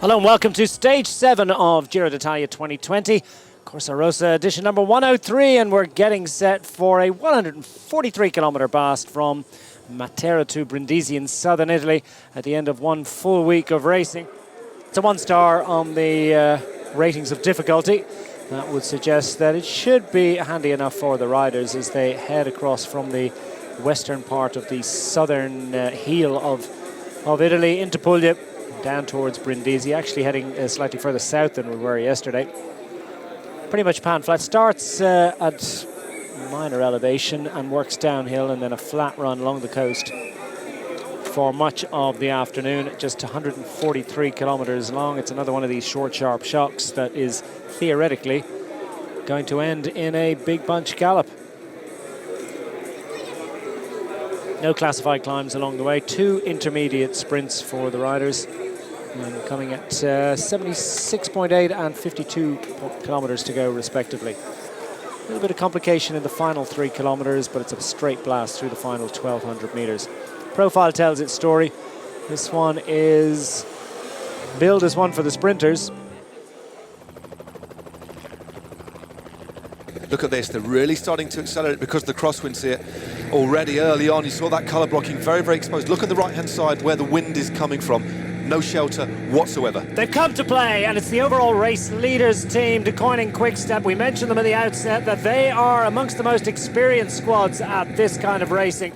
Hello and welcome to Stage 7 of Giro d'Italia 2020. Corsa Rossa edition number 103, and we're getting set for a 143-kilometre blast from Matera to Brindisi in southern Italy at the end of one full week of racing. It's a 1-star on the ratings of difficulty. That would suggest that it should be handy enough for the riders as they head across from the western part of the southern heel of Italy into Puglia, down towards Brindisi, actually heading slightly further south than we were yesterday. Pretty much pan flat. Starts at minor elevation and works downhill, and then a flat run along the coast for much of the afternoon. Just 143 kilometers long. It's another one of these short, sharp shocks that is theoretically going to end in a big bunch gallop. No classified climbs along the way. 2 intermediate sprints for the riders, and coming at 76.8 and 52 kilometers to go respectively. A little bit of complication in the final 3 kilometers, but it's a straight blast through the final 1,200 meters. Profile tells its story. This one is billed as one for the sprinters. Look at this, they're really starting to accelerate because the crosswinds here already early on. You saw that colour blocking very, very exposed. Look at the right-hand side where the wind is coming from. No shelter whatsoever. They've come to play, and it's the overall race leaders team, Deceuninck Quick-Step. We mentioned them at the outset that they are amongst the most experienced squads at this kind of racing.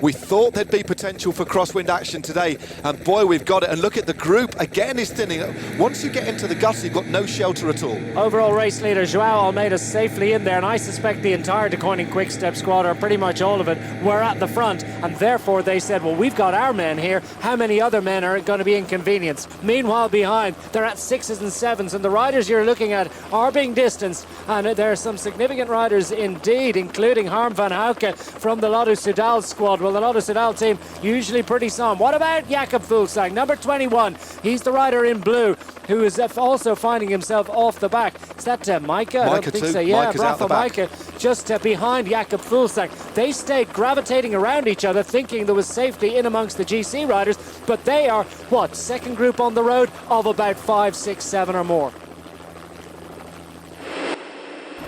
We thought there'd be potential for crosswind action today, and boy, we've got it. And look at the group, again is thinning. Once you get into the guts, you've got no shelter at all. Overall race leader Joao Almeida safely in there, and I suspect the entire Deceuninck Quick-Step squad, or pretty much all of it, were at the front, and therefore they said, well, we've got our men here, how many other men are going to be inconvenienced? Meanwhile, behind, they're at 6s and 7s, and the riders you're looking at are being distanced, and there are some significant riders indeed, including Harm van Houke from the Lotto Soudal squad. Well, the Lotto Soudal team usually pretty sound. What about Jakob Fuglsang, number 21? He's the rider in blue who is also finding himself off the back. Is that Micah? I don't think so. Yeah, Rafa Micah just behind Jakob Fuglsang. They stayed gravitating around each other, thinking there was safety in amongst the GC riders, but they are, what, second group on the road of about 5, 6, 7 or more.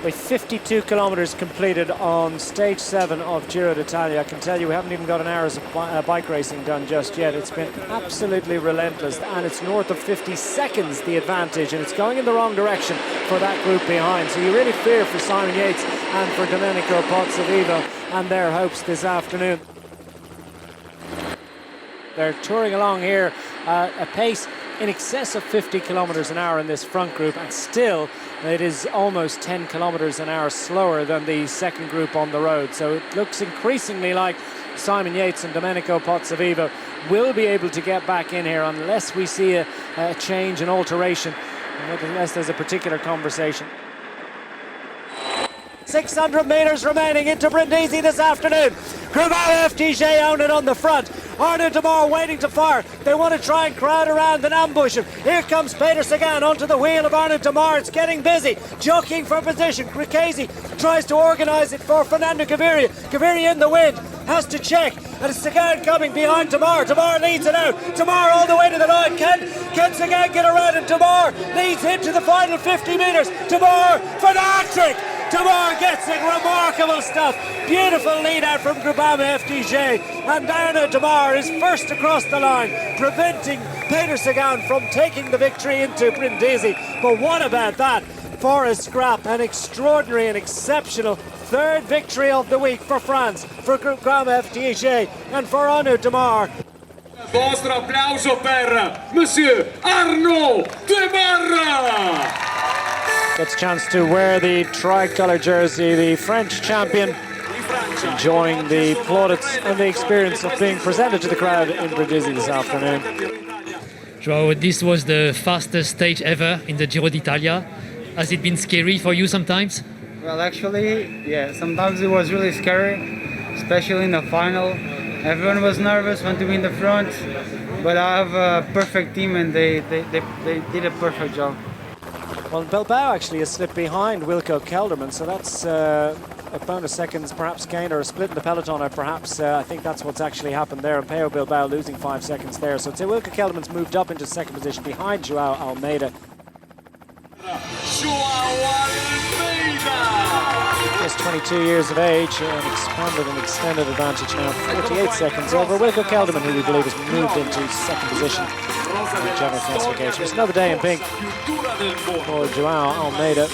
With 52 kilometers completed on stage 7 of Giro d'Italia, I can tell you we haven't even got an hour's of bike racing done just yet. It's been absolutely relentless, and it's north of 50 seconds the advantage, and it's going in the wrong direction for that group behind. So you really fear for Simon Yates and for Domenico Pozzovivo and their hopes this afternoon. They're touring along here at a pace in excess of 50 kilometers an hour in this front group, and still it is almost 10 kilometers an hour slower than the second group on the road. So it looks increasingly like Simon Yates and Domenico Pozzovivo will be able to get back in here unless we see a change, an alteration, unless there's a particular conversation. 600 metres remaining into Brindisi this afternoon. Groupama FDJ own it on the front. Arnaud Demar waiting to fire. They want to try and crowd around and ambush him. Here comes Peter Sagan onto the wheel of Arnaud Demar. It's getting busy, jockeying for position. Cricchesi tries to organise it for Fernando Gaviria. Gaviria in the wind, has to check, and it's Sagan coming behind Demar. Demar leads it out. Demar all the way to the line. Can Sagan get around, and Demar leads into the final 50 metres. Demar for the hat-trick. Demar gets it, remarkable stuff. Beautiful lead out from Groupama FDJ, and Arnaud Demar is first across the line, preventing Peter Sagan from taking the victory into Brindisi. But what about that? For a scrap, an extraordinary and exceptional third victory of the week for France, for Groupama FDJ and for Arnaud Demar. Vostro applauso per Monsieur Arnaud Demar! Gets a chance to wear the tricolour jersey, the French champion, enjoying the plaudits and the experience of being presented to the crowd in Brindisi this afternoon. Joao, this was the fastest stage ever in the Giro d'Italia. Has it been scary for you sometimes? Well, actually, yeah, sometimes it was really scary, especially in the final. Everyone was nervous, wanted to be in the front, but I have a perfect team and they did a perfect job. Well, Bilbao actually has slipped behind Wilco Kelderman, so that's a bonus seconds perhaps gained, or a split in the peloton, or perhaps I think that's what's actually happened there. And Pello Bilbao losing 5 seconds there. So Wilco Kelderman's moved up into second position behind Joao Almeida. Just 22 years of age, an expanded and extended advantage now, 48 seconds over Wilco Kelderman, who we believe has moved into second position in the general classification. It's another day in pink for Joao Almeida.